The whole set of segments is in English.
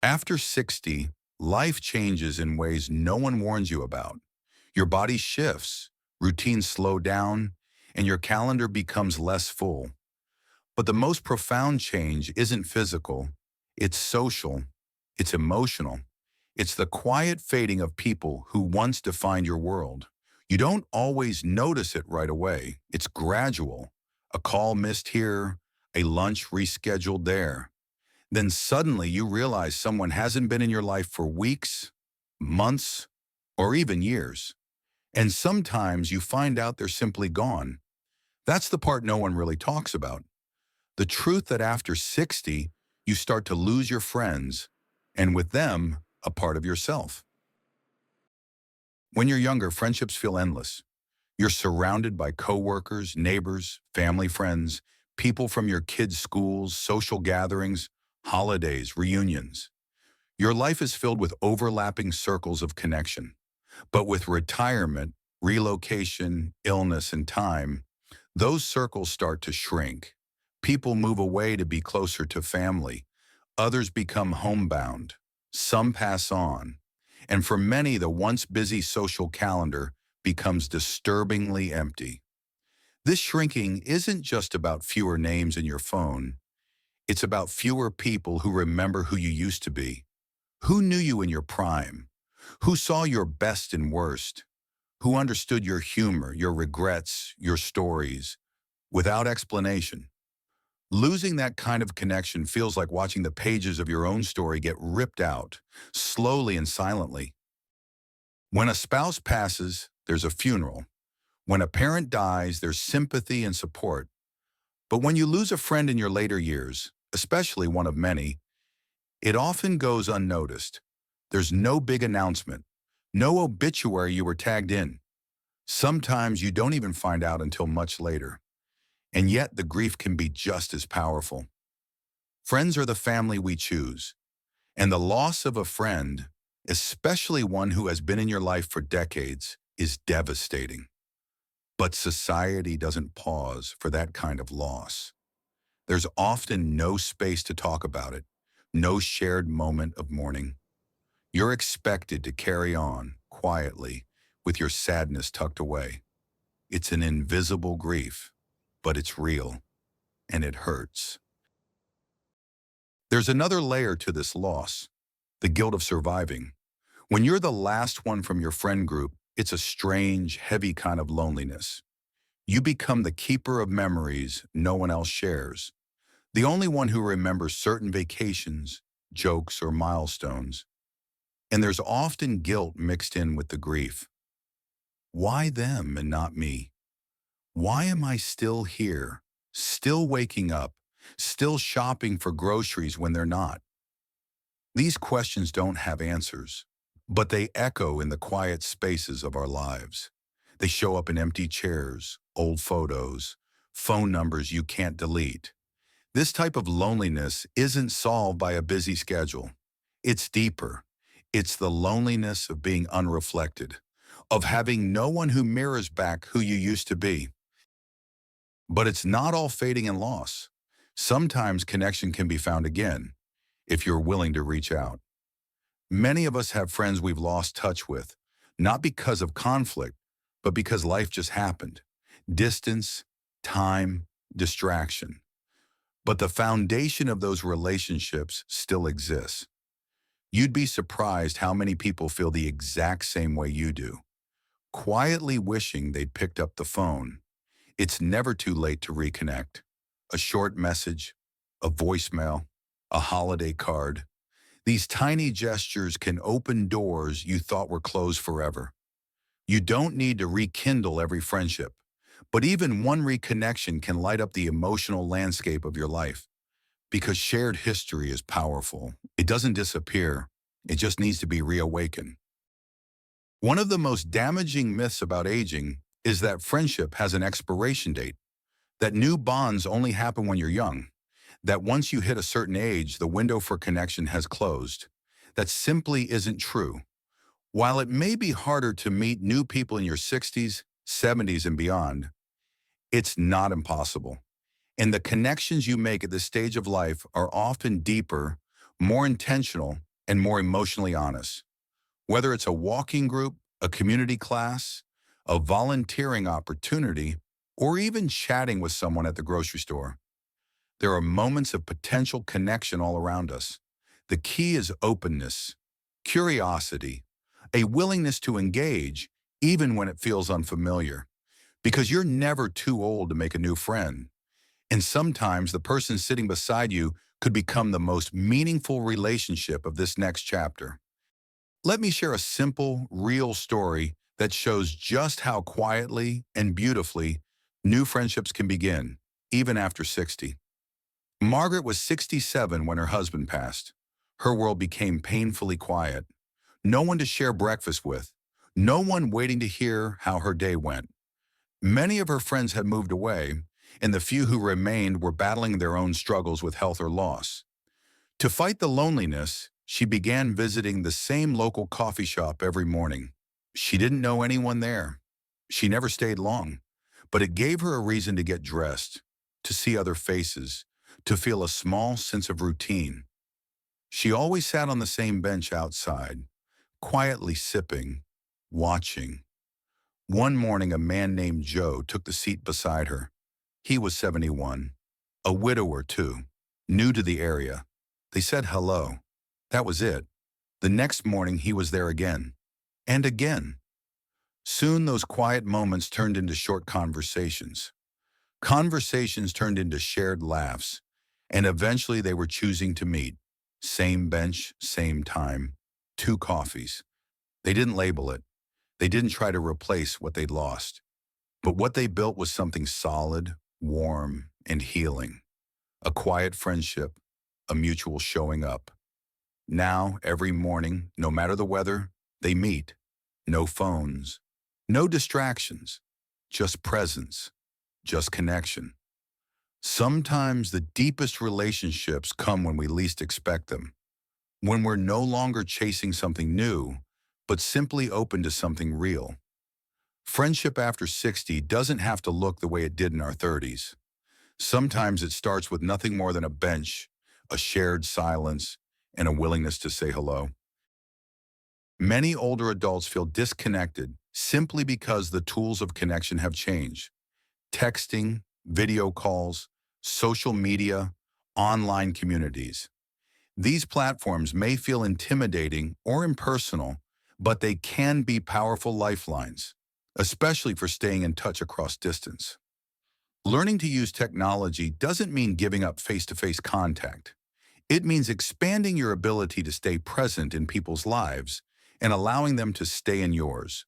After 60, life changes in ways no one warns you about. Your body shifts, routines slow down, and your calendar becomes less full. But the most profound change isn't physical, it's social, it's emotional. It's the quiet fading of people who once defined your world. You don't always notice it right away. It's gradual. A call missed here, a lunch rescheduled there. Then suddenly you realize someone hasn't been in your life for weeks, months, or even years. And sometimes you find out they're simply gone. That's the part no one really talks about. The truth that after 60, you start to lose your friends, and with them, a part of yourself. When you're younger, friendships feel endless. You're surrounded by coworkers, neighbors, family friends, people from your kids' schools, social gatherings, holidays, reunions. Your life is filled with overlapping circles of connection. But with retirement, relocation, illness, and time, those circles start to shrink. People move away to be closer to family. Others become homebound. Some pass on. And for many, the once busy social calendar becomes disturbingly empty. This shrinking isn't just about fewer names in your phone. It's about fewer people who remember who you used to be. Who knew you in your prime? Who saw your best and worst? Who understood your humor, your regrets, your stories, without explanation? Losing that kind of connection feels like watching the pages of your own story get ripped out, slowly and silently. When a spouse passes, there's a funeral. When a parent dies, there's sympathy and support. But when you lose a friend in your later years, especially one of many, it often goes unnoticed. There's no big announcement, no obituary you were tagged in. Sometimes you don't even find out until much later. And yet the grief can be just as powerful. Friends are the family we choose, and the loss of a friend, especially one who has been in your life for decades, is devastating. But society doesn't pause for that kind of loss. There's often no space to talk about it, no shared moment of mourning. You're expected to carry on quietly with your sadness tucked away. It's an invisible grief, but it's real, and it hurts. There's another layer to this loss, the guilt of surviving. When you're the last one from your friend group, it's a strange, heavy kind of loneliness. You become the keeper of memories no one else shares, the only one who remembers certain vacations, jokes, or milestones. And there's often guilt mixed in with the grief. Why them and not me? Why am I still here, still waking up, still shopping for groceries when they're not? These questions don't have answers, but they echo in the quiet spaces of our lives. They show up in empty chairs, old photos, phone numbers you can't delete. This type of loneliness isn't solved by a busy schedule. It's deeper. It's the loneliness of being unreflected, of having no one who mirrors back who you used to be. But it's not all fading and loss. Sometimes connection can be found again, if you're willing to reach out. Many of us have friends we've lost touch with, not because of conflict, but because life just happened. Distance, time, distraction. But the foundation of those relationships still exists. You'd be surprised how many people feel the exact same way you do, quietly wishing they'd picked up the phone. It's never too late to reconnect. A short message, a voicemail, a holiday card. These tiny gestures can open doors you thought were closed forever. You don't need to rekindle every friendship, but even one reconnection can light up the emotional landscape of your life. Because shared history is powerful. It doesn't disappear. It just needs to be reawakened. One of the most damaging myths about aging is that friendship has an expiration date, that new bonds only happen when you're young, that once you hit a certain age, the window for connection has closed. That simply isn't true. While it may be harder to meet new people in your 60s, 70s, and beyond, it's not impossible. And the connections you make at this stage of life are often deeper, more intentional, and more emotionally honest. Whether it's a walking group, a community class, a volunteering opportunity, or even chatting with someone at the grocery store, there are moments of potential connection all around us. The key is openness, curiosity, a willingness to engage even when it feels unfamiliar, because you're never too old to make a new friend. And sometimes the person sitting beside you could become the most meaningful relationship of this next chapter. Let me share a simple, real story that shows just how quietly and beautifully new friendships can begin, even after 60. Margaret was 67 when her husband passed. Her world became painfully quiet. No one to share breakfast with. No one waiting to hear how her day went. Many of her friends had moved away, and the few who remained were battling their own struggles with health or loss. To fight the loneliness, she began visiting the same local coffee shop every morning. She didn't know anyone there. She never stayed long, but it gave her a reason to get dressed, to see other faces, to feel a small sense of routine. She always sat on the same bench outside, quietly sipping, watching. One morning, a man named Joe took the seat beside her. He was 71, a widower too, new to the area. They said hello. That was it. The next morning, he was there again. And again. Soon, those quiet moments turned into short conversations. Conversations turned into shared laughs. And eventually, they were choosing to meet. Same bench, same time. Two coffees. They didn't label it. They didn't try to replace what they'd lost. But what they built was something solid, warm, and healing. A quiet friendship, a mutual showing up. Now, every morning, no matter the weather, they meet. No phones, no distractions, just presence, just connection. Sometimes the deepest relationships come when we least expect them, when we're no longer chasing something new, but simply open to something real. Friendship after 60 doesn't have to look the way it did in our 30s. Sometimes it starts with nothing more than a bench, a shared silence, and a willingness to say hello. Many older adults feel disconnected simply because the tools of connection have changed. Texting, video calls, social media, online communities. These platforms may feel intimidating or impersonal, but they can be powerful lifelines, especially for staying in touch across distance. Learning to use technology doesn't mean giving up face-to-face contact. It means expanding your ability to stay present in people's lives and allowing them to stay in yours.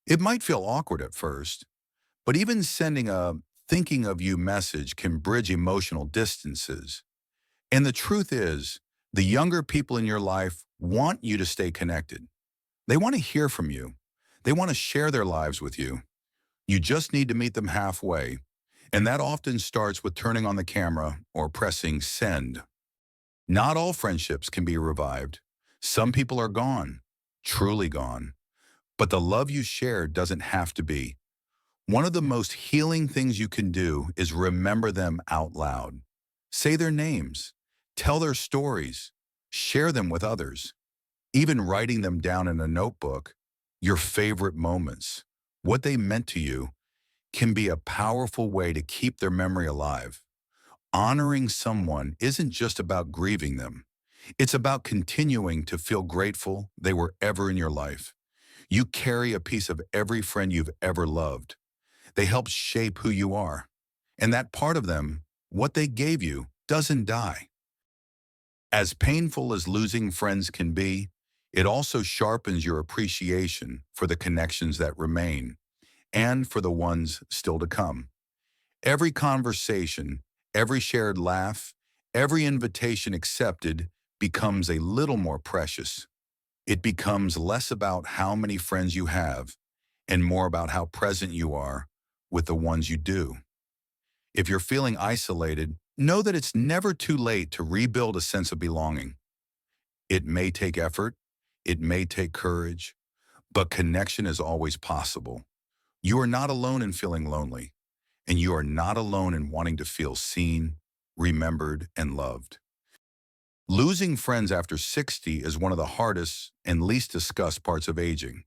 It might feel awkward at first, but even sending a thinking of you message can bridge emotional distances. And the truth is, the younger people in your life want you to stay connected. They want to hear from you. They want to share their lives with you. You just need to meet them halfway. And that often starts with turning on the camera or pressing send. Not all friendships can be revived. Some people are gone, truly gone. But the love you shared doesn't have to be. One of the most healing things you can do is remember them out loud. Say their names, tell their stories, share them with others. Even writing them down in a notebook, your favorite moments, what they meant to you, can be a powerful way to keep their memory alive. Honoring someone isn't just about grieving them. It's about continuing to feel grateful they were ever in your life. You carry a piece of every friend you've ever loved. They helped shape who you are. And that part of them, what they gave you, doesn't die. As painful as losing friends can be, it also sharpens your appreciation for the connections that remain and for the ones still to come. Every conversation, every shared laugh, every invitation accepted becomes a little more precious. It becomes less about how many friends you have and more about how present you are with the ones you do. If you're feeling isolated, know that it's never too late to rebuild a sense of belonging. It may take effort, it may take courage, but connection is always possible. You are not alone in feeling lonely, and you are not alone in wanting to feel seen, remembered, and loved. Losing friends after 60 is one of the hardest and least discussed parts of aging.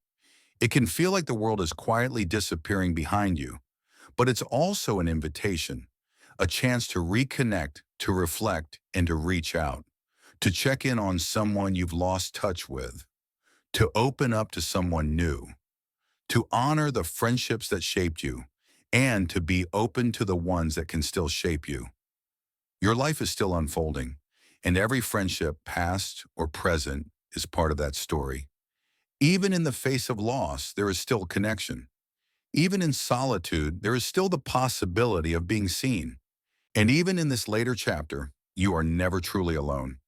It can feel like the world is quietly disappearing behind you, but it's also an invitation, a chance to reconnect, to reflect, and to reach out, to check in on someone you've lost touch with, to open up to someone new, to honor the friendships that shaped you, and to be open to the ones that can still shape you. Your life is still unfolding, and every friendship, past or present, is part of that story. Even in the face of loss, there is still connection. Even in solitude, there is still the possibility of being seen. And even in this later chapter, you are never truly alone.